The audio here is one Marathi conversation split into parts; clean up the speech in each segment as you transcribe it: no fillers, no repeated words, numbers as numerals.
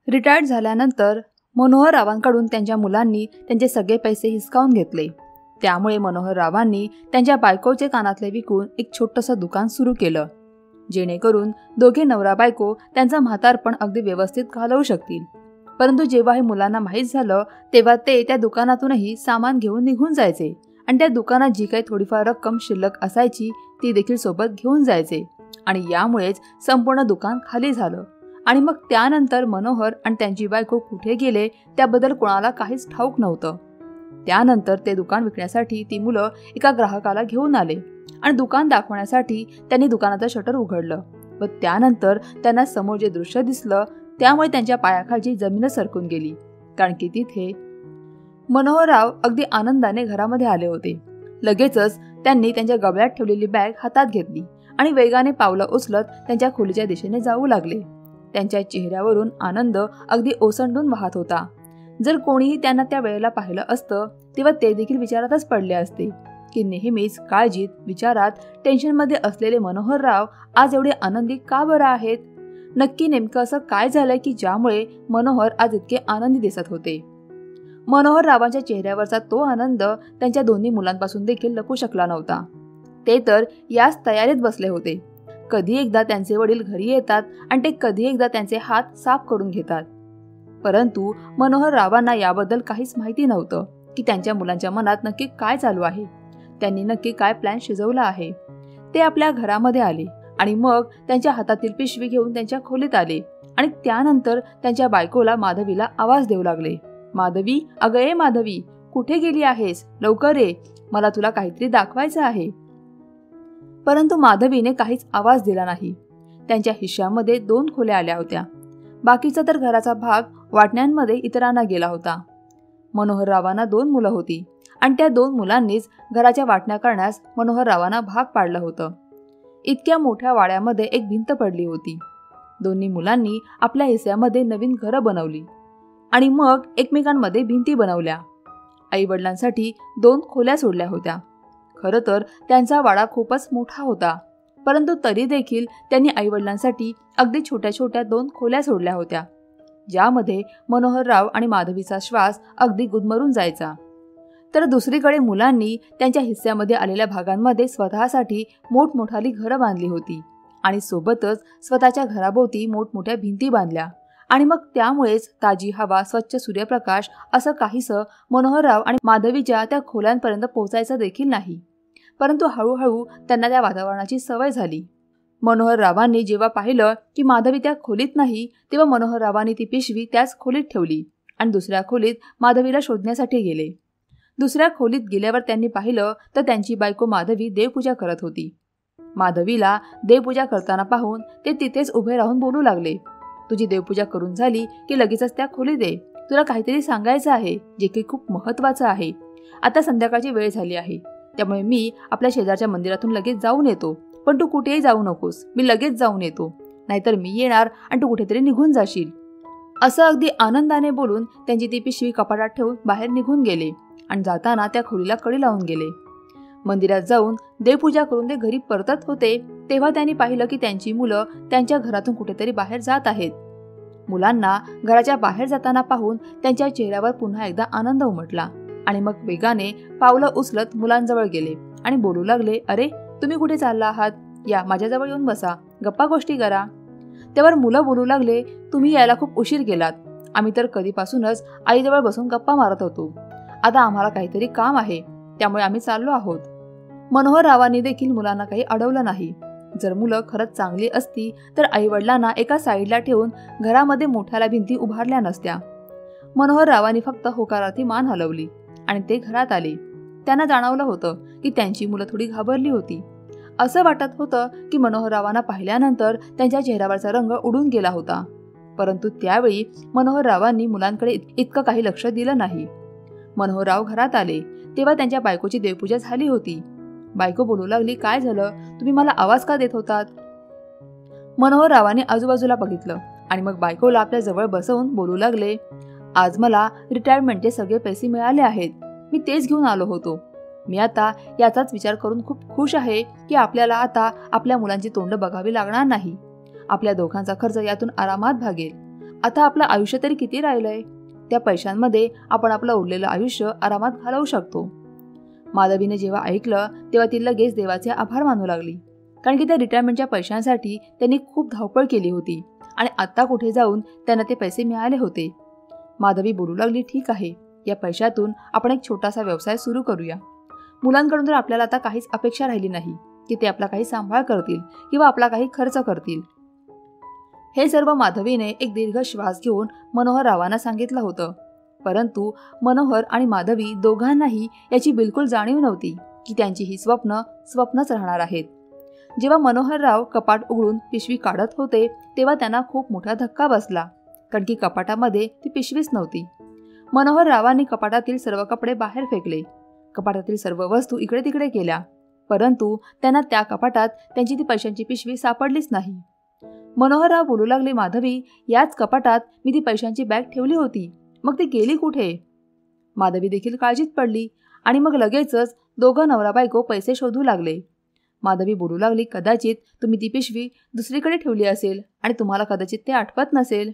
रिटायर्ड झाल्यानंतर मनोहररावांकडून त्यांच्या मुलांनी त्यांचे सगळे पैसे हिसकावून घेतले. त्यामुळे मनोहररावांनी त्यांच्या बायकोचे कानातले विकून एक छोटंसं दुकान सुरू केलं, जेणेकरून दोघे नवरा बायको त्यांचं म्हातारपण अगदी व्यवस्थित घालवू शकतील. परंतु जेव्हा हे मुलांना माहीत झालं तेव्हा ते त्या दुकानातूनही सामान घेऊन निघून जायचे आणि त्या दुकानात जी काही थोडीफार रक्कम शिल्लक असायची ती देखील सोबत घेऊन जायचे आणि यामुळेच संपूर्ण दुकान खाली झालं. आणि मग त्यानंतर मनोहर आणि त्यांची बायको कुठे गेले त्याबद्दल कोणाला काहीच ठाऊक नव्हतं. त्यानंतर ते दुकान विकण्यासाठी ती मुलं एका ग्राहकाला घेऊन आले आणि दुकान दाखवण्यासाठी त्यांनी दुकानाचं शटर उघडलं व त्यानंतर त्यांना समोर जे दृश्य दिसलं त्यामुळे त्यांच्या पायाखालची जमीनच सरकून गेली. कारण की तिथे मनोहरराव अगदी आनंदाने घरामध्ये आले होते. लगेचच त्यांनी त्यांच्या गबळ्यात ठेवलेली बॅग हातात घेतली आणि वेगाने पावलं उचलत त्यांच्या खोलीच्या दिशेने जाऊ लागले. त्यांच्या चेहऱ्यावरून आनंद अगदी ओसंडून वाहत होता. जर कोणीही त्यांना त्या वेळेला पाहिलं असतं तेव्हा ते देखील विचारातच पडले असते की नेहमीच काळजीत, विचारात, टेन्शनमध्ये असलेले मनोहरराव आज एवढे आनंदी का बरं आहेत. नक्की नेमकं असं काय झालंय की ज्यामुळे मनोहर आज इतके आनंदी दिसत होते. मनोहररावांच्या चेहऱ्यावरचा तो आनंद त्यांच्या दोन्ही मुलांपासून देखील लपू शकला नव्हता. ते तर याच तयारीत बसले होते. कधी एकदा त्यांचे वडील घरी येतात आणि ते कधी एकदा त्यांचे हात साफ करून घेतात. परंतु मनोहररावांना याबद्दल काहीच माहिती नव्हतं की त्यांच्या मुलांच्या मनात नक्की काय चालू आहे, त्यांनी नक्की काय प्लॅन शिजवला आहे. ते आपल्या घरामध्ये आले आणि मग त्यांच्या हातातील पिशवी घेऊन त्यांच्या खोलीत आले आणि त्यानंतर त्यांच्या बायकोला माधवीला आवाज देऊ लागले. माधवी, अगं ए माधवी, कुठे गेली आहेस? लवकर ये, मला तुला काहीतरी दाखवायचं आहे. परंतु माधवीने काहीच आवाज दिला नाही. त्यांच्या हिश्श्यामध्ये 2 खोल्या आल्या होत्या. बाकीचा तर घराचा भाग वाटण्यांमध्ये इतरांना गेला होता. मनोहररावांना 2 मुलं होती आणि त्या 2 मुलांनीच घराच्या वाटण्या करण्यास मनोहररावांना भाग पाडलं होतं. इतक्या मोठ्या वाड्यामध्ये एक भिंत पडली होती. दोन्ही मुलांनी आपल्या हिस्स्यामध्ये नवीन घरं बनवली आणि मग एकमेकांमध्ये भिंती बनवल्या. आईवडिलांसाठी 2 खोल्या सोडल्या होत्या. खरं तर त्यांचा वाडा खूपच मोठा होता, परंतु तरी देखील त्यांनी आईवडिलांसाठी अगदी छोट्या छोट्या 2 खोल्या सोडल्या होत्या, ज्यामध्ये मनोहरराव आणि माधवीचा श्वास अगदी गुदमरून जायचा. तर दुसरीकडे मुलांनी त्यांच्या हिस्स्यामध्ये आलेल्या भागांमध्ये स्वतःसाठी मोठमोठाली घरं बांधली होती आणि सोबतच स्वतःच्या घराभोवती मोठमोठ्या भिंती बांधल्या. आणि मग त्यामुळेच ताजी हवा, स्वच्छ सूर्यप्रकाश असं काहीसं मनोहरराव आणि माधवीच्या त्या खोल्यांपर्यंत पोहोचायचं देखील नाही. परंतु हळूहळू त्यांना त्या वातावरणाची सवय झाली. मनोहररावांनी जेव्हा पाहिलं की माधवी त्या खोलीत नाही तेव्हा मनोहररावांनी ती पिशवी त्याच खोलीत ठेवली आणि दुसऱ्या खोलीत माधवीला शोधण्यासाठी गेले. दुसऱ्या खोलीत गेल्यावर त्यांनी पाहिलं तर त्यांची बायको माधवी देवपूजा करत होती. माधवीला देवपूजा करताना पाहून ते तिथेच उभे राहून बोलू लागले. तुझी देवपूजा करून झाली की लगेचच त्या खोलीत ये, तुला काहीतरी सांगायचं आहे जे की खूप महत्त्वाचं आहे. आता संध्याकाळची वेळ झाली आहे, त्यामुळे मी आपल्या शेजारच्या मंदिरातून लगेच जाऊन येतो, पण तू कुठेही जाऊ नकोस, मी लगेच जाऊन येतो, नाहीतर मी येणार आणि तू कुठेतरी निघून जाशील. असं अगदी आनंदाने बोलून त्यांची ती पिशवी कपाटात ठेवून बाहेर निघून गेले आणि जाताना त्या खोलीला कडी लावून गेले. मंदिरात जाऊन देवपूजा करून ते घरी परतत होते तेव्हा त्यांनी पाहिलं की त्यांची मुलं त्यांच्या घरातून कुठेतरी बाहेर जात आहेत. मुलांना घराच्या बाहेर जाताना पाहून त्यांच्या चेहऱ्यावर पुन्हा एकदा आनंद उमटला आणि मग वेगाने पावलं उचलत मुलांजवळ गेले आणि बोलू लागले, अरे तुम्ही कुठे चालला आहात? या माझ्याजवळ येऊन बसा, गप्पा गोष्टी करा. त्यावर मुलं बोलू लागले, तुम्ही यायला खूप उशीर केलात, आम्ही तर कधीपासूनच आईजवळ बसून गप्पा मारत होतो. आता आम्हाला काहीतरी काम आहे, त्यामुळे आम्ही चाललो आहोत. मनोहररावांनी देखील मुलांना काही अडवलं नाही. जर मुलं खरंच चांगली असती तर आईवडिलांना एका साईडला ठेवून घरामध्ये मोठ्याला भिंती उभारल्या नसत्या. मनोहररावांनी फक्त होकारार्थी मान हलवली आणि ते घरात आले. त्यांना जाणवलं होतं की त्यांची मुलं थोडी घाबरली होती. असं वाटत होतं की मनोहररावांना पाहिल्यानंतर त्यांच्या चेहऱ्यावरचा रंग उडून गेला होता. परंतु त्यावेळी मनोहररावांनी मुलांकडे इतकं काही लक्ष दिलं नाही. मनोहरराव घरात आले तेव्हा त्यांच्या बायकोची देवपूजा झाली होती. बायको बोलू लागली, काय झालं, तुम्ही मला आवाज का देत होतात? मनोहररावांनी आजूबाजूला बघितलं आणि मग बायकोला आपल्या जवळ बसवून बोलू लागले, आज मला रिटायरमेंटचे सगळे पैसे मिळाले आहेत, मी तेच घेऊन आलो होतो. मी आता याचाच विचार करून खूप खुश आहे की आपल्याला आता आपल्या मुलांची तोंड बघावी लागणार नाही. आपल्या दोघांचा खर्च यातून आरामात भागेल. आता आपलं आयुष्य तरी किती राहिलंय? त्या पैशांमध्ये आपण आपलं उरलेलं आयुष्य आरामात घालवू शकतो. माधवीने जेव्हा ऐकलं तेव्हा ती लगेच देवाचे आभार मानू लागली, कारण की त्या रिटायरमेंटच्या पैशांसाठी त्यांनी खूप धावपळ केली होती आणि आता कुठे जाऊन त्यांना ते पैसे मिळाले होते. माधवी बोलू लागली, ठीक आहे, या पैशातून आपण एक छोटासा व्यवसाय सुरू करूया. मुलांकडून तर आपल्याला आता काहीच अपेक्षा राहिली नाही की ते आपला काही सांभाळ करतील किंवा आपला काही खर्च करतील. हे सर्व माधवीने एक दीर्घ श्वास घेऊन मनोहर रावांना सांगितलं होतं. परंतु मनोहर आणि माधवी दोघांनाही याची बिलकुल जाणीव नव्हती की त्यांची ही स्वप्नच राहणार आहेत. जेव्हा मनोहर राव कपाट उघडून पिशवी काढत होते तेव्हा त्यांना खूप मोठा धक्का बसला, कारण की कपाटामध्ये ती पिशवीच नव्हती. मनोहर रावांनी कपाटातील सर्व कपडे बाहेर फेकले, कपाटातील सर्व वस्तू इकडे तिकडे केल्या, परंतु त्यांना त्या कपाटात त्यांची ती पैशांची पिशवी सापडलीच नाही. मनोहर राव बोलू लागले, माधवी, याच कपाटात मी ती पैशांची बॅग ठेवली होती, मग ती गेली कुठे? माधवी देखील काळजीत पडली आणि मग लगेचच दोघं नवरा बायको पैसे शोधू लागले. माधवी बोलू लागली, कदाचित तुम्ही ती पिशवी दुसरीकडे ठेवली असेल आणि तुम्हाला कदाचित ते आठवत नसेल.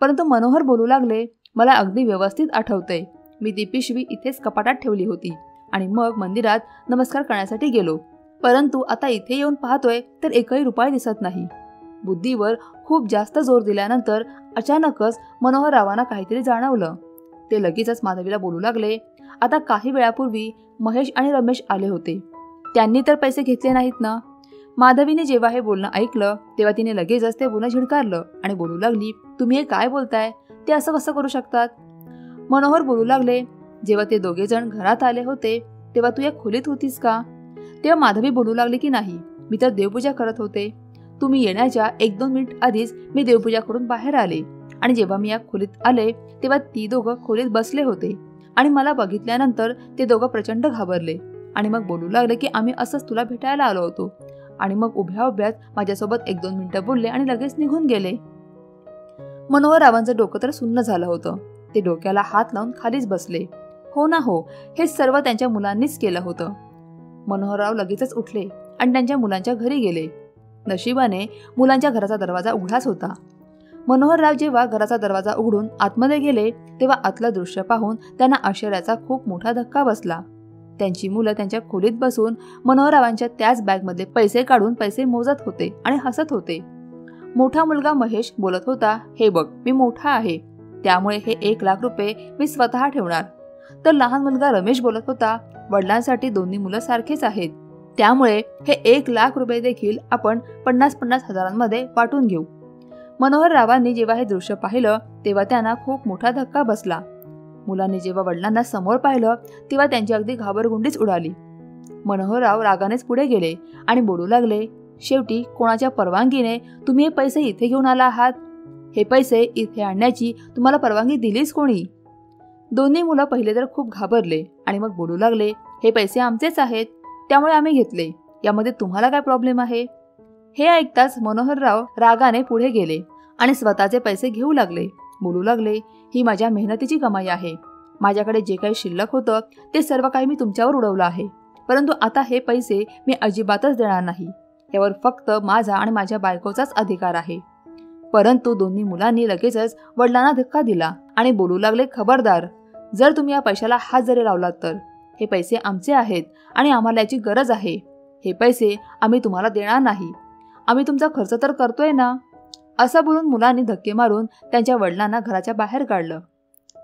परंतु मनोहर बोलू लागले, मला अगदी व्यवस्थित आठवतंय, मी ती पिशवी इथेच कपाटात ठेवली होती आणि मग मंदिरात नमस्कार करण्यासाठी गेलो, परंतु आता इथे येऊन पाहतोय तर एकही रुपया दिसत नाही. बुद्धीवर खूप जास्त जोर दिल्यानंतर अचानकच मनोहर रावांना काहीतरी जाणवलं. ते लगेचच माधवीला बोलू लागले, आता काही वेळापूर्वी महेश आणि रमेश आले होते, त्यांनी तर पैसे घेतले नाहीत ना? माधवीने जेव्हा हे बोलणं ऐकलं तेव्हा तिने लगेचच ते बोलणं झिडकारलं आणि बोलू लागली, तुम्ही हे काय बोलताय? ते असं कसं करू शकतात? मनोहर बोलू लागले, जेव्हा ते दोघे जण घरात आले होते तेव्हा तू या खोलीत होतीस का? तेव्हा माधवी बोलू लागली की नाही, मी तर देवपूजा करत होते. तुम्ही येण्याच्या 1-2 मिनिट आधीच मी देवपूजा करून बाहेर आले आणि जेव्हा मी या खोलीत आले तेव्हा ती दोघं खोलीत बसले होते आणि मला बघितल्यानंतर ते दोघं प्रचंड घाबरले आणि मग बोलू लागले की आम्ही असंच तुला भेटायला आलो होतो आणि मग उभ्या उभ्यात माझ्यासोबत 1-2 मिनिटं बोलले आणि लगेच निघून गेले. मनोहर रावांचं डोकं तर सुन्न झालं होतं. ते डोक्याला हात लावून खालीच बसले. हो ना हो, हे सर्व त्यांच्या मुलांनीच केलं होतं. मनोहरराव लगेचच उठले आणि त्यांच्या मुलांच्या घरी गेले. नशिबाने मुलांच्या घराचा दरवाजा उघडाच होता. मनोहरराव जेव्हा घराचा दरवाजा उघडून आतमध्ये गेले तेव्हा आतलं दृश्य पाहून त्यांना आश्चर्याचा खूप मोठा धक्का बसला. त्यांची मुलं त्यांच्या खोलीत बसून मनोहररावांच्या त्याच बॅगमधले पैसे काढून पैसे मोजत होते आणि हसत होते. मोठा मुलगा महेश बोलत होता, हे बघ, मी मोठा आहे, त्यामुळे हे 1 लाख रुपये मी स्वतः ठेवणार. तर लहान मुलगा रमेश बोलत होता, वडिलांसाठी दोन्ही मुलं सारखेच आहेत, त्यामुळे हे 1 लाख रुपये देखील आपण 50-50 हजारांमध्ये वाटून घेऊ. मनोहररावांनी जेव्हा हे दृश्य पाहिलं तेव्हा त्यांना खूप मोठा धक्का बसला. मुलांनी जेव्हा वडिलांना समोर पाहिलं तेव्हा त्यांची अगदी घाबरगुंडीच उडाली. मनोहरराव रागानेच पुढे गेले आणि बोलू लागले, शेवटी कोणाच्या परवानगीने तुम्ही हे पैसे इथे घेऊन आला आहात? हे पैसे इथे आणण्याची तुम्हाला परवानगी दिलीच कोणी? दोन्ही मुलं पहिले तर खूप घाबरले आणि मग बोलू लागले, हे पैसे आमचेच आहेत, त्यामुळे आम्ही घेतले, यामध्ये तुम्हाला काय प्रॉब्लेम आहे? हे ऐकताच मनोहरराव रागाने पुढे गेले आणि स्वतःचे पैसे घेऊ लागले. बोलू लागले, ही माझ्या मेहनतीची कमाई आहे, माझ्याकडे जे काही शिल्लक होतं ते सर्व काही मी तुमच्यावर उडवलं आहे, परंतु आता हे पैसे मी अजिबातच देणार नाही, यावर फक्त माझा आणि माझ्या बायकोचाच अधिकार आहे. परंतु दोन्ही मुलांनी लगेचच वडिलांना धक्का दिला आणि बोलू लागले, खबरदार, जर तुम्ही या पैशाला हात जरी लावलात तर हे पैसे आमचे आहेत आणि आम्हाला याची गरज आहे. हे पैसे आम्ही तुम्हाला देणार नाही, आम्ही तुमचा खर्च तर करतोय ना. असं बोलून मुलांनी धक्के मारून त्यांच्या वडिलांना घराच्या बाहेर काढलं.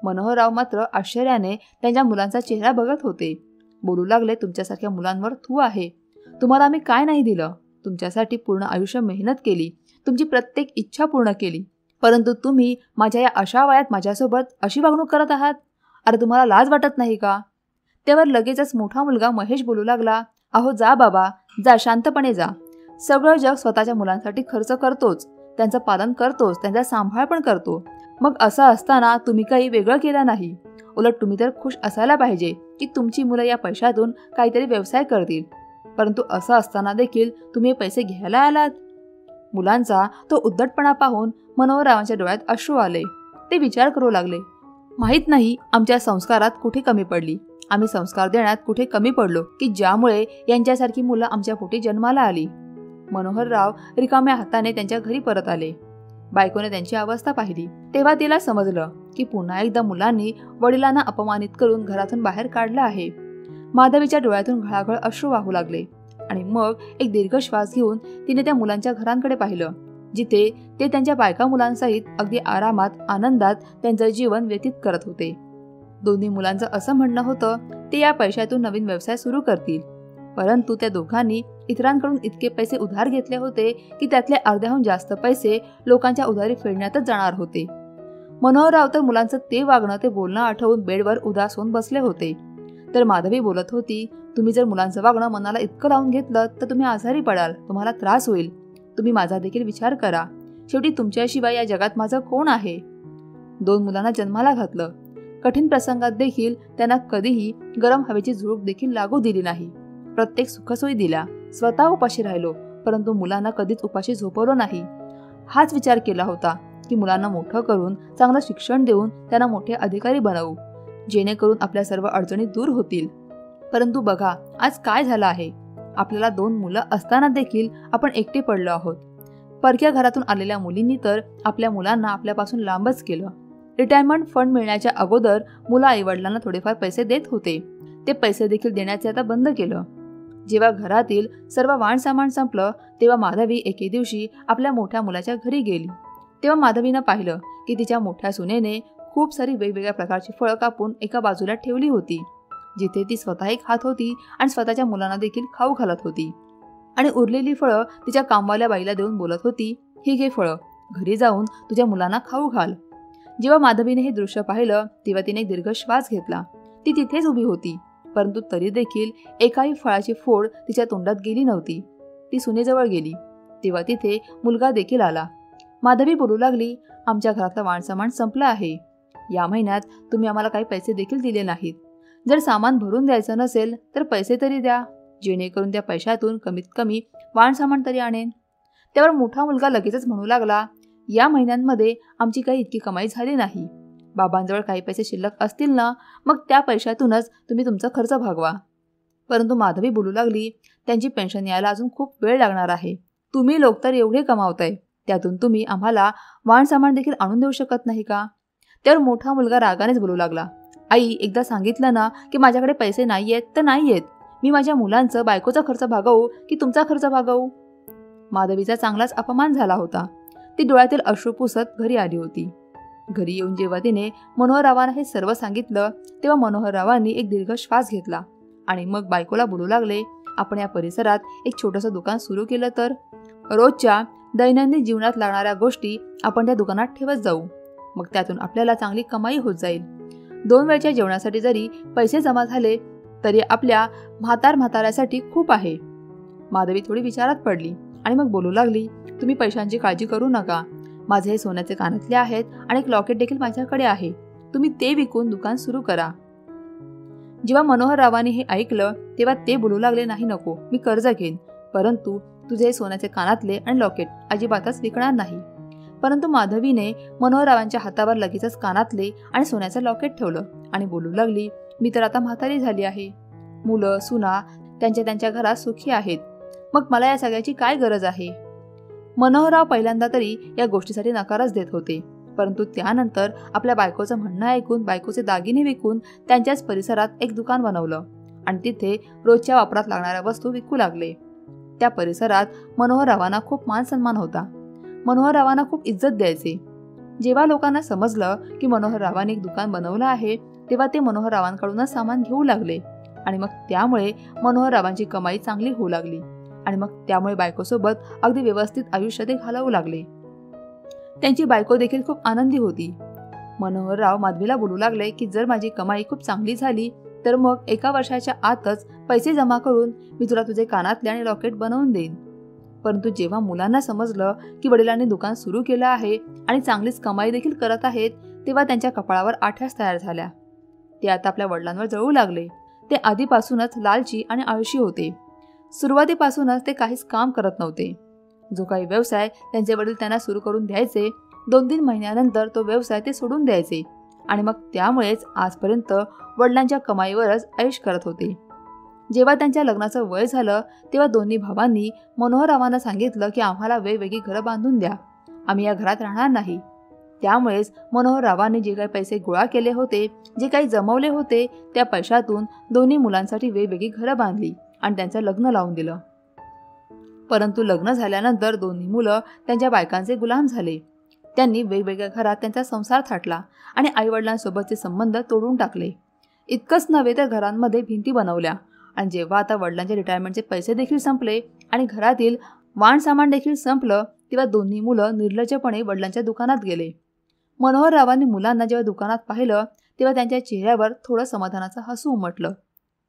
मनोहरराव मात्र आश्चर्याने त्यांच्या मुलांचा चेहरा बघत होते. बोलू लागले, तुमच्यासारख्या मुलांवर थू आहे, तुम्हाला आम्ही काय नाही दिलं, तुमच्यासाठी पूर्ण आयुष्य मेहनत केली, तुमची प्रत्येक इच्छा पूर्ण केली, परंतु तुम्ही माझ्या या अशा वयात माझ्यासोबत अशी वागणूक करत आहात. अरे तुम्हाला लाज वाटत नाही का? त्यावर लगेचच मोठा मुलगा महेश बोलू लागला, अहो जा बाबा, जा, शांतपणे जा. सगळं जग स्वतःच्या मुलांसाठी खर्च करतोच, त्यांचं पालन करतोच, त्यांचा सांभाळ पण करतो, मग असं असताना तुम्ही काही वेगळं केलं नाही. उलट तुम्ही तर खुश असायला पाहिजे की तुमची मुलं या पैशातून काहीतरी व्यवसाय करतील, परंतु असं असताना देखील तुम्ही पैसे घ्यायला आलात. मुलांचा तो उद्धटपणा पाहून मनोहररावांच्या डोळ्यात अश्रू आले. ते विचार करू लागले, माहीत नाही आमच्या संस्कारात कुठे कमी पडली, आम्ही संस्कार देण्यात कुठे कमी पडलो की ज्यामुळे यांच्यासारखी मुलं आमच्या पोटी जन्माला आली. मनोहरराव रिकाम्या हाताने त्यांच्या घरी परत आले. बायकोने त्यांची अवस्था पाहिली तेव्हा तिला समजलं की पुन्हा एकदा मुलांनी वडिलांना अपमानित करून घरातून बाहेर काढलं आहे. माधवीच्या डोळ्यातून घळाघळ अश्रू वाहू लागले आणि मग एक दीर्घ श्वास घेऊन तिने त्या मुलांच्या घरांकडे पाहिलं, जिथे ते त्यांच्या बायका मुलांसहित अगदी आरामात आनंदात त्यांचं जीवन व्यतीत करत होते. दोन्ही मुलांचं असं म्हणणं होतं ते या पैशातून नवीन व्यवसाय सुरू करतील, परंतु त्या दोघांनी इतरांकडून इतके पैसे उधार घेतले होते की त्यातले अर्ध्याहून जास्त पैसे लोकांच्या उधारी फेडण्यातच जाणार होते. मनोहरराव तर मुलांचं ते वागणं ते बोलणं आठवून बेडवर उदास होऊन बसले होते, तर माधवी बोलत होती, तुम्ही जर मुलांचं वागणं मनाला इतकं लावून घेतलं तर तुम्ही आजारी पडाल, तुम्हाला त्रास होईल. तुम्ही माझा देखील विचार करा. शेवटी तुमच्याशिवाय या जगात माझं कोण आहे? 2 मुलांना जन्माला घातलं. कठीण प्रसंगात देखील त्यांना कधीही गरम हवेची झुळूक देखील लागू दिली नाही. प्रत्येक सुखसोयी दिल्या. स्वतः उपाशी राहिलो, परंतु मुलांना कधीच उपाशी झोपवलं नाही. हाच विचार केला होता की मुलांना मोठं करून चांगलं शिक्षण देऊन त्यांना मोठे अधिकारी बनवू, जेणेकरून आपल्या सर्व अडचणी दूर होतील. परंतु बघा आज काय झालं आहे. आपल्याला 2 मुलं असताना देखील आपण एकटे पडलो आहोत. परक्या घरातून आलेल्या मुलींनी तर आपल्या मुलांना आपल्यापासून लांबच केलं. रिटायरमेंट फंड मिळण्याच्या अगोदर मुलं आईवडिलांना थोडेफार पैसे देत होते. ते पैसे देखील देण्याचे आता बंद केलं. जेव्हा घरातील सर्व वाणसामान संपलं तेव्हा माधवी एके दिवशी आपल्या मोठ्या मुलाच्या घरी गेली. तेव्हा माधवीनं पाहिलं की तिच्या मोठ्या सुनेने खूप सारी वेगवेगळ्या प्रकारची फळं कापून एका बाजूला ठेवली होती, जिथे ती स्वतःही खात होती आणि स्वतःच्या मुलांना देखील खाऊ घालत होती. आणि उरलेली फळं तिच्या कामवाल्या बाईला देऊन बोलत होती, ही घे फळं, घरी जाऊन तुझ्या मुलांना खाऊ घाल. जेव्हा माधवीने हे दृश्य पाहिलं तेव्हा तिने दीर्घ श्वास घेतला. ती तिथेच उभी होती, परंतु तरी देखील एकाही फळाची फोड तिच्या तोंडात गेली नव्हती. ती सुनेजवळ गेली तेव्हा तिथे मुलगा देखील आला. माधवी बोलू लागली, आमच्या घरातलं वाणसामान संपलं आहे. या महिन्यात तुम्ही आम्हाला काही पैसे देखील दिले नाहीत. जर सामान भरून द्यायचं नसेल तर पैसे तरी द्या, जेणेकरून त्या पैशातून कमीत कमी वाणसामान तरी आणेन. त्यावर मोठा मुलगा लगेचच म्हणू लागला, या महिन्यांमध्ये आमची काही इतकी कमाई झाली नाही. बाबांजवळ काही पैसे शिल्लक असतील ना, मग त्या पैशातूनच तुम्ही तुमचा खर्च भागवा. परंतु माधवी बोलू लागली, त्यांची पेन्शन यायला अजून खूप वेळ लागणार आहे. तुम्ही लोक तर एवढे कमावताय, त्यातून तुम्ही आम्हाला वाणसामान देखील आणून देऊ शकत नाही का? त्यावर मोठा मुलगा रागानेच बोलू लागला, आई एकदा सांगितलं ना की माझ्याकडे पैसे नाहीयेत तर नाहीयेत. मी माझ्या मुलांचं बायकोचा खर्च भागवू की तुमचा खर्च भागवू? माधवीचा चांगलाच अपमान झाला होता. ती डोळ्यातील अश्रू पुसत घरी आली होती. घरी येऊन जेव्हा तिने मनोहररावांना हे सर्व सांगितलं तेव्हा मनोहररावांनी एक दीर्घ श्वास घेतला आणि मग बायकोला बोलू लागले, आपण या परिसरात एक छोटंसं दुकान सुरू केलं तर रोजच्या दैनंदिन जीवनात लागणाऱ्या गोष्टी आपण त्या दुकानात ठेवत जाऊ. मग त्यातून आपल्याला चांगली कमाई होत जाईल. 2 वेळच्या जेवणासाठी जरी पैसे जमा झाले तरी आपल्या म्हाताऱ्यासाठी खूप आहे. माधवी थोडी विचारात पडली आणि मग बोलू लागली, तुम्ही पैशांची काळजी करू नका. माझे हे सोन्याचे कानातले आहेत आणि एक लॉकेट देखील माझ्याकडे आहे. तुम्ही ते विकून दुकान सुरू करा. जेव्हा मनोहररावांनी हे ऐकलं तेव्हा ते बोलू लागले, नाही नको, मी कर्ज घेईन, परंतु तुझे हे सोन्याचे कानातले आणि लॉकेट अजिबातच विकणार नाही. परंतु माधवीने मनोहररावांच्या हातावर लगेचच कानातले आणि सोन्याचं लॉकेट ठेवलं आणि बोलू लागली, मी तर आता म्हातारी झाली आहे. मुलं सुना त्यांच्या घरात सुखी आहेत. मग मला या सगळ्याची काय गरज आहे? मनोहरराव पहिल्यांदा तरी या गोष्टीसाठी नकारच देत होते, परंतु त्यानंतर आपल्या बायकोचं म्हणणं ऐकून बायकोचे दागिने विकून त्यांच्याच परिसरात एक दुकान बनवलं आणि तिथे रोजच्या वापरात लागणाऱ्या वस्तू विकू लागले. त्या परिसरात मनोहररावांना खूप मान सन्मान होता. मनोहररावांना खूप इज्जत द्यायचे. जेव्हा लोकांना समजलं की मनोहररावांनी एक दुकान बनवलं आहे तेव्हा ते मनोहररावांकडूनच सामान घेऊ लागले आणि मग त्यामुळे मनोहररावांची कमाई चांगली होऊ लागली आणि मग त्यामुळे बायकोसोबत अगदी व्यवस्थित आयुष्य ते घालवू लागले. त्यांची बायको देखील खूप आनंदी होती. मनोहरराव माधवीला बोलू लागले की जर माझी कमाई खूप चांगली झाली तर मग 1 वर्षाच्या आतच पैसे जमा करून मी तुला तुझे कानातले आणि लॉकेट बनवून देईन. परंतु जेव्हा मुलांना समजलं की वडिलांनी दुकान सुरू केलं आहे आणि चांगलीच कमाई देखील करत आहेत तेव्हा त्यांच्या कपाळावर आठ्यास तयार झाल्या. ते आता आपल्या वडिलांवर जळू लागले. ते आधीपासूनच लालची आणि आळशी होते. सुरुवातीपासूनच ते काहीच काम करत नव्हते. जो काही व्यवसाय त्यांचे वडील त्यांना सुरू करून द्यायचे 2-3 महिन्यानंतर तो व्यवसाय ते सोडून द्यायचे आणि मग त्यामुळेच आजपर्यंत वडिलांच्या कमाईवरच ऐश करत होते. जेव्हा त्यांच्या लग्नाचं वय झालं तेव्हा दोन्ही भावांनी मनोहररावांना सांगितलं की आम्हाला वेगवेगळी घरं बांधून द्या. आम्ही या घरात राहणार नाही. त्यामुळेच मनोहर रावांनी जे काही पैसे गोळा केले होते, जे काही जमवले होते, त्या पैशातून दोन्ही मुलांसाठी वेगवेगळी घरं बांधली आणि त्यांचं लग्न लावून दिलं. परंतु लग्न झाल्यानंतर दोन्ही मुलं त्यांच्या बायकांचे गुलाम झाले. त्यांनी वेगवेगळ्या घरात त्यांचा संसार थाटला आणि आईवडिलांसोबतचे संबंध तोडून टाकले. इतकंच नव्हे तर घरांमध्ये भिंती बनवल्या. आणि जेव्हा आता वडिलांच्या रिटायरमेंटचे पैसे देखील संपले आणि घरातील वाण सामान देखील संपलं, तेव्हा दोन्ही मुलं निर्लज्जपणे वडिलांच्या दुकानात गेले. मनोहर रावांनी मुलांना जेव्हा दुकानात पाहिलं, तेव्हा त्यांच्या चेहऱ्यावर थोडं समाधानाचं हसू उमटलं.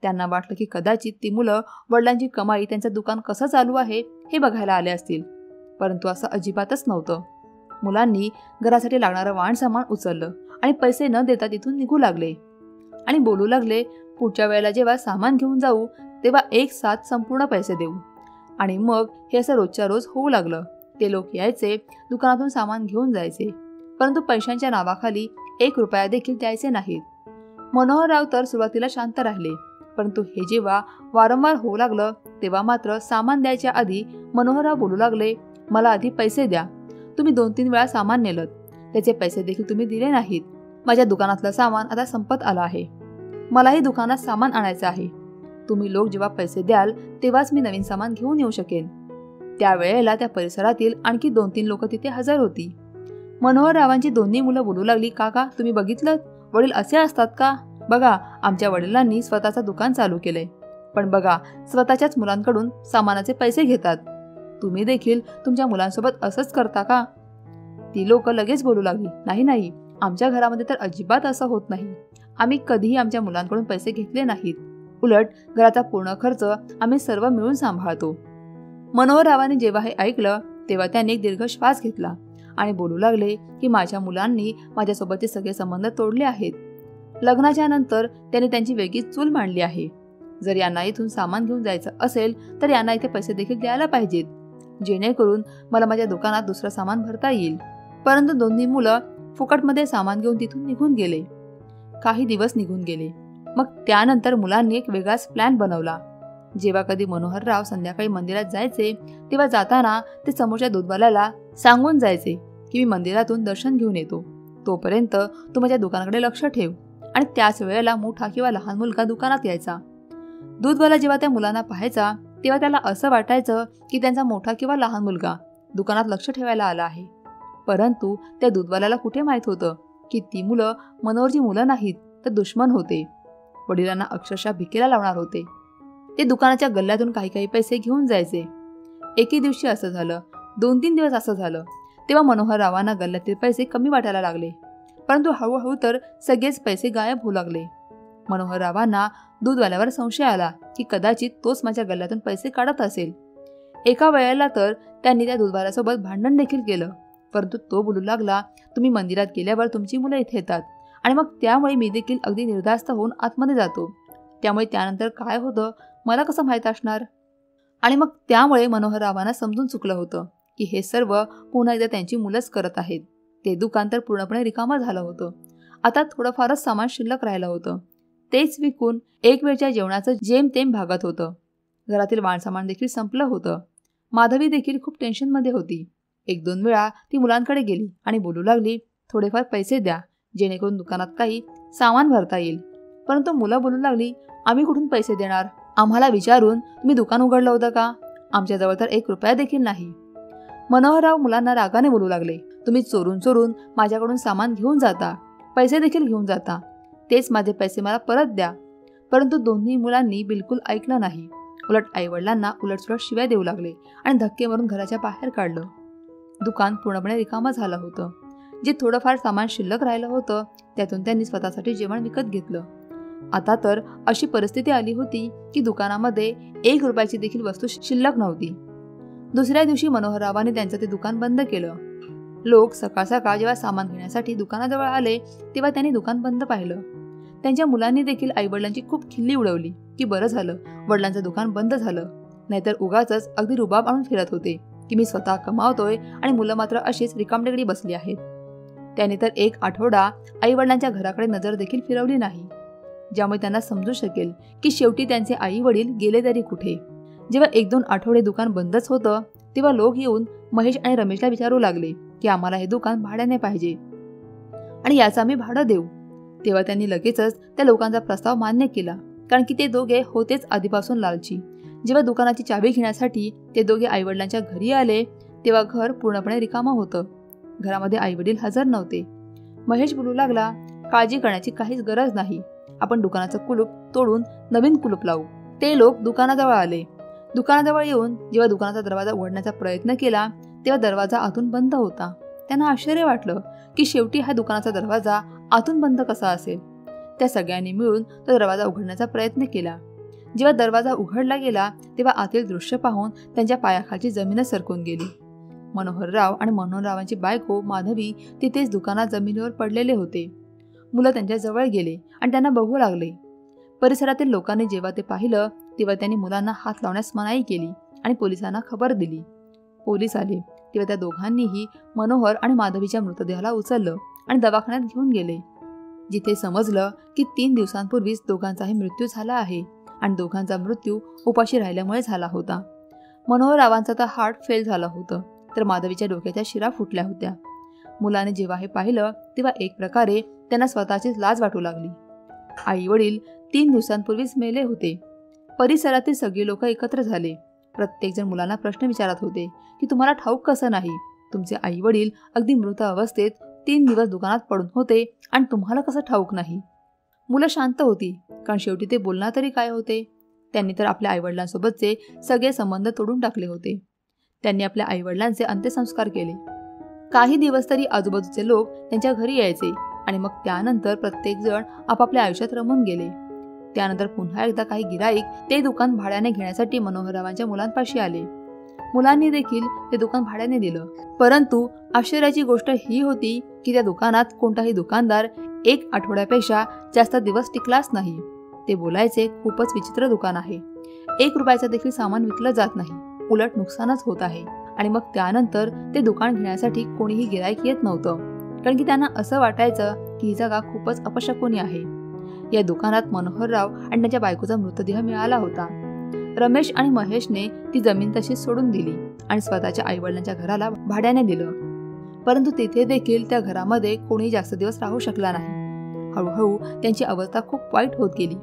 त्यांना वाटलं की कदाचित ती मुलं वडिलांची कमाई, त्यांचं दुकान कसं चालू आहे हे बघायला आले असतील. परंतु असं अजिबातच नव्हतं. मुलांनी घरासाठी लागणारं वाण सामान उचललं आणि पैसे न देता तिथून निघू लागले आणि बोलू लागले, पुढच्या वेळेला जेव्हा सामान घेऊन जाऊ तेव्हा एक साथ संपूर्ण पैसे देऊ. आणि मग हे असं रोजच्या रोज होऊ लागलं. ते लोक यायचे, दुकानातून सामान घेऊन जायचे, परंतु पैशांच्या नावाखाली 1 रुपया देखील द्यायचे नाहीत. मनोहर राव तर सुरुवातीला शांत राहिले, परंतु हे जेव्हा वारंवार होऊ लागलं तेव्हा मात्र सामान द्यायच्या आधी मनोहर राव बोलू लागले, मला आधी पैसे द्या. तुम्ही 2-3 वेळा सामान नेलं, त्याचे पैसे देखील तुम्ही दिले नाहीत. माझ्या दुकानातलं सामान आता संपत आलं आहे. मलाही दुकानात सामान आणायचं आहे. तुम्ही लोक जेव्हा पैसे द्याल तेव्हाच मी नवीन सामान घेऊन येऊ शकेन. त्यावेळेला त्या परिसरातील आणखी 2-3 लोक तिथे हजर होती. मनोहर रावांची दोन्ही मुलं बोलू लागली, काका तुम्ही बघितलं, वडील असे असतात का? बघा, आमच्या वडिलांनी स्वतःचं दुकान चालू केलंय, पण बघा स्वतःच्याच मुलांकडून सामानाचे पैसे घेतात. तुम्ही देखील तुमच्या मुलांसोबत असंच करता का? ती लोक लगेच बोलू लागली, नाही नाही, आमच्या घरामध्ये तर अजिबात असं होत नाही. आम्ही कधीही आमच्या मुलांकडून पैसे घेतले नाहीत. उलट घराचा पूर्ण खर्च आम्ही सर्व मिळून सांभाळतो. मनोहर रावांनी जेव्हा हे ऐकलं तेव्हा त्यांनी एक दीर्घ श्वास घेतला आणि बोलू लागले की माझ्या मुलांनी माझ्यासोबतचे सगळे संबंध तोडले आहेत. लग्नाच्या नंतर त्यांनी त्यांची वेगळी चूल मांडली आहे. जर यांना इथून सामान घेऊन जायचं असेल तर यांना इथे पैसे देखील द्यायला पाहिजेत, जेणेकरून मला माझ्या दुकानात दुसरं सामान भरता येईल. परंतु दोन्ही मुलं फुकटमध्ये सामान घेऊन तिथून निघून गेले. काही दिवस निघून गेले. मग त्यानंतर मुलांनी एक वेगळाच प्लॅन बनवला. जेव्हा कधी मनोहर राव संध्याकाळी मंदिरात जायचे तेव्हा जाताना ते समोरच्या दूधवाल्याला सांगून जायचे की मी मंदिरातून दर्शन घेऊन येतो, तोपर्यंत तू माझ्या दुकानाकडे लक्ष ठेव. आणि त्याच वेळेला मोठा किंवा लहान मुलगा दुकानात यायचा. दूधवाला जेव्हा त्या मुलांना पाहायचा तेव्हा त्याला असं वाटायचं की त्यांचा मोठा किंवा लहान मुलगा दुकानात लक्ष ठेवायला आला आहे. परंतु त्या दूधवाल्याला कुठे माहित होतं की ती मुलं मनोहरची मुलं नाहीत, तर दुश्मन होते. वडिलांना अक्षरशः भिकेला लावणार होते. ते दुकानाच्या गल्ल्यातून काही पैसे घेऊन जायचे. एके दिवशी असं झालं, 2-3 दिवस असं झालं. तेव्हा मनोहर रावांना गल्ल्यातील पैसे कमी वाटायला लागले, परंतु हळूहळू तर सगळेच पैसे गायब होऊ लागले. मनोहर रावांना दूधवाल्यावर संशय आला की कदाचित तोच माझ्या गल्ल्यातून पैसे काढत असेल. एका वेळेला तर त्यांनी त्या दूधवाल्यासोबत भांडण देखील केलं, परंतु तो बोलू लागला, तुम्ही मंदिरात गेल्यावर तुमची मुलं इथे येतात आणि मग त्यामुळे मी देखील अगदी निर्धास्त होऊन आतमध्ये जातो. त्यामुळे त्यानंतर काय होतं मला कसं माहीत असणार? आणि मग त्यामुळे मनोहर रावांना समजून चुकलं होतं की हे सर्व पुन्हा एकदा त्यांची मुलंच करत आहेत. ते दुकान तर पूर्णपणे रिकामं झालं होतं. आता थोडंफारच सामान शिल्लक राहिलं होतं. तेच विकून एक वेळच्या जेवणाचं जेमतेम भागत होतं. घरातील वाणसामान देखील संपलं होतं. माधवी देखील खूप टेन्शनमध्ये होती. 1-2 वेळा ती मुलांकडे गेली आणि बोलू लागली, थोडेफार पैसे द्या, जेणेकरून दुकानात काही सामान भरता येईल. परंतु मुलं बोलू लागली, आम्ही कुठून पैसे देणार? आम्हाला विचारून तुम्ही दुकान उघडलं होतं का? आमच्याजवळ तर 1 रुपया देखील नाही. मनोहरराव मुलांना रागाने बोलू लागले, तुम्ही चोरून चोरून माझ्याकडून सामान घेऊन जाता, पैसे देखील घेऊन जाता, तेच माझे पैसे मला परत द्या. परंतु दोन्ही मुलांनी बिलकुल ऐकलं नाही. उलट आईवडिलांना उलटसुलट शिव्या देऊ लागले आणि धक्के मारून घराच्या बाहेर काढलं. दुकान पूर्णपणे रिकामं झालं होतं. जे थोडंफार सामान शिल्लक राहिलं होतं त्यातून त्यांनी स्वतःसाठी जेवण विकत घेतलं. आता तर अशी परिस्थिती आली होती की दुकानामध्ये 1 रुपयाची देखील वस्तू शिल्लक नव्हती. दुसऱ्या दिवशी मनोहररावांनी त्यांचं ते दुकान बंद केलं. लोक सकाळ सकाळ जेव्हा सामान घेण्यासाठी दुकानाजवळ आले तेव्हा त्यांनी दुकान बंद पाहिलं. त्यांच्या मुलांनी देखील आईवडिलांची खूप खिल्ली उडवली की बरं झालं वडिलांचं दुकान बंद झालं, नाहीतर उगाचच अगदी रुबाब आणून फिरत होते की मी स्वतः कमावतोय आणि मुलं मात्र अशीच रिकामटेकडी बसली आहेत. त्याने तर 1 आठवडा आईवडिलांच्या घराकडे नजर देखील फिरवली नाही, ज्यामुळे त्यांना समजू शकेल की शेवटी त्यांचे आई वडील गेले तरी कुठे. जेव्हा 1-2 आठवडे दुकान बंदच होतं तेव्हा लोक येऊन महेश आणि रमेशला विचारू लागले की आम्हाला हे दुकान भाड्याने पाहिजे आणि याचं आम्ही भाडं देऊ. तेव्हा त्यांनी लगेचच त्या लोकांचा प्रस्ताव मान्य केला, कारण की ते दोघे होतेच आधीपासून लालची. जेव्हा दुकानाची चावी घेण्यासाठी ते दोघे आईवडिलांच्या घरी आले तेव्हा घर पूर्णपणे रिकामं होतं. घरामध्ये आईवडील हजर नव्हते. महेश बोलू लागला, काळजी करण्याची काहीच गरज नाही, आपण दुकानाचं कुलूप तोडून नवीन कुलूप लावू. ते लोक दुकानाजवळ आले. दुकानाजवळ येऊन जेव्हा दुकानाचा दरवाजा उघडण्याचा प्रयत्न केला तेव्हा दरवाजा आतून बंद होता. त्यांना आश्चर्य वाटलं की शेवटी हा दुकानाचा दरवाजा आतून बंद कसा असेल. त्या सगळ्यांनी मिळून तो दरवाजा उघडण्याचा प्रयत्न केला. जेव्हा दरवाजा उघडला गेला तेव्हा आतील दृश्य पाहून त्यांच्या पायाखालची जमीनच सरकून गेली. मनोहरराव आणि मनोहररावांची बायको माधवी तिथेच दुकानात जमिनीवर पडलेले होते. मुलं त्यांच्या जवळ गेले आणि त्यांना बघू लागले. परिसरातील लोकांनी जेव्हा ते पाहिलं तेव्हा त्यांनी मुलांना हात लावण्यास मनाई केली आणि पोलिसांना खबर दिली. पोलीस आले तेव्हा त्या दोघांनीही मनोहर आणि माधवीच्या मृतदेहाला उचललं आणि दवाखान्यात घेऊन गेले, जिथे समजलं की 3 दिवसांपूर्वीच दोघांचाही मृत्यू झाला आहे आणि दोघांचा मृत्यू उपाशी राहिल्यामुळे झाला होता. मनोहररावांचा तर हार्ट फेल झालं होतं, तर माधवीच्या डोक्याच्या शिरा फुटल्या होत्या. मुलाने जेव्हा हे पाहिलं तेव्हा एक प्रकारे त्यांना स्वतःचीच लाज वाटू लागली. आई वडील 3 दिवसांपूर्वीच मेले होते. परिसरातील सगळे लोक एकत्र झाले. प्रत्येकजण मुलांना प्रश्न विचारत होते की तुम्हाला ठाऊक कसं नाही, तुमचे आई वडील अगदी मृत अवस्थेत 3 दिवस दुकानात पडून होते आणि तुम्हाला कसं ठाऊक नाही. मुलं शांत होती, कारण शेवटी ते बोलणार तरी काय होते. त्यांनी तर आपल्या आईवडिलांसोबतचे सगळे संबंध तोडून टाकले होते. त्यांनी आपल्या आईवडिलांचे अंत्यसंस्कार केले. काही दिवस तरी आजूबाजूचे लोक त्यांच्या घरी यायचे आणि मग त्यानंतर प्रत्येकजण आपापल्या आयुष्यात रमून गेले. त्यानंतर पुन्हा एकदा काही गिराईक ते दुकान भाड्याने घेण्यासाठी मनोहररावांच्या मुलांपाशी आले. मुलांनी देखील ते दुकान भाड्याने दिलं. परंतु आश्चर्याची गोष्ट ही होती की त्या दुकानात कोणताही दुकानदार 1 आठवड्यापेक्षा जास्त दिवस टिकलाच नाही. ते बोलायचे, खूपच विचित्र दुकान आहे, 1 रुपयाचं देखील सामान विकलं जात नाही, उलट नुकसानच होत आहे. आणि मग त्यानंतर ते दुकान घेण्यासाठी कोणीही गिराईक येत नव्हतं, कारण की त्यांना असं वाटायचं की ही जागा खूपच अपशकुनी आहे. या दुकानात मनोहरराव आणि त्यांच्या बायकोचा मृतदेह मिळाला होता. रमेश आणि महेशने ती जमीन तशीच सोडून दिली आणि स्वतःच्या आईवडिलांच्या घराला भाड्याने दिलं. परंतु तिथे देखील त्या घरामध्ये कोणीही जास्त दिवस राहू शकला नाही. हळूहळू त्यांची अवस्था खूप वाईट होत गेली.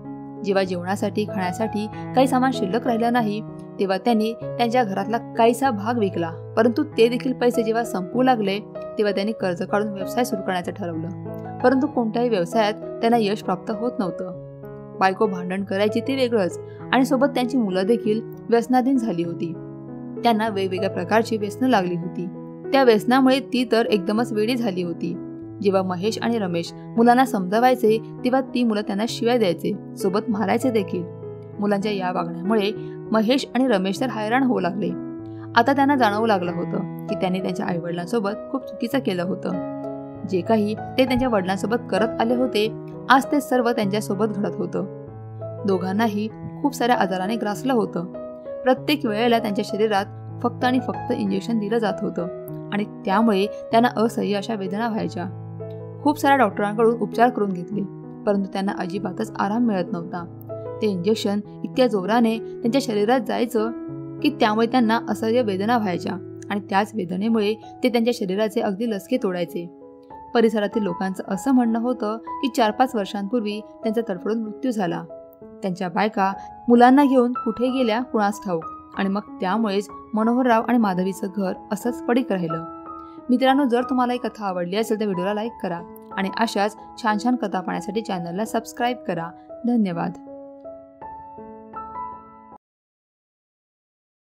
जेव्हा जेवणासाठी खाण्यासाठी काही सामान शिल्लक राहिलं नाही तेव्हा त्यांनी त्यांच्या घरातला काहीसा भाग विकला. परंतु ते देखील पैसे जेव्हा संपू लागले तेव्हा त्यांनी कर्ज काढून व्यवसाय सुरू करण्याचं ठरवलं. परंतु कोणत्याही व्यवसायात त्यांना यश प्राप्त होत नव्हतं. बायको भांडण करायची ते वेगळंच, आणि सोबत त्यांची मुलं देखील व्यसनाधीन झाली होती. त्यांना वेगवेगळ्या प्रकारची व्यसनं लागली होती. त्या व्यसनामुळे ती तर एकदमच वेडी झाली होती. जेव्हा महेश आणि रमेश मुलांना समजावायचे तेव्हा ती मुलं त्यांना शिव्या द्यायचे, सोबत मारायचे देखील. मुलांच्या या वागण्यामुळे महेश आणि रमेश तर हैराण होऊ लागले. आता त्यांना जाणवू लागलं होतं की त्यांनी त्यांच्या आईवडिलांसोबत खूप चुकीचं केलं होतं. जे काही ते त्यांच्या वडिलांसोबत करत आले होते, आज ते सर्व त्यांच्यासोबत घडत होतं. दोघांनाही खूप साऱ्या आजाराने ग्रासलं होतं. प्रत्येक वेळेला त्यांच्या शरीरात फक्त आणि फक्त इंजेक्शन दिलं जात होतं आणि त्यामुळे त्यांना असह्य अशा वेदना व्हायच्या. खूप साऱ्या डॉक्टरांकडून उपचार करून घेतले, परंतु त्यांना अजिबातच आराम मिळत नव्हता. ते इंजेक्शन इतक्या जोराने त्यांच्या शरीरात जायचं की त्यामुळे त्यांना असह्य वेदना व्हायच्या आणि त्याच वेदनेमुळे ते त्यांच्या शरीराचे अगदी लसके तोडायचे. परिसरातील लोकांचं असं म्हणणं होतं की 4-5 वर्षांपूर्वी त्यांचा तडफडून मृत्यू झाला. त्यांच्या बायका मुलांना घेऊन कुठे गेल्या कुणास ठाऊक, आणि मग त्यामुळेच मनोहरराव आणि माधवीचं घर असंच पडीक राहिलं. मित्रांनो, जर तुम्हाला ही कथा आवडली असेल तर व्हिडिओला लाईक करा आणि अशाच छान छान कथा पाहण्यासाठी चॅनलला सबस्क्राईब करा. धन्यवाद.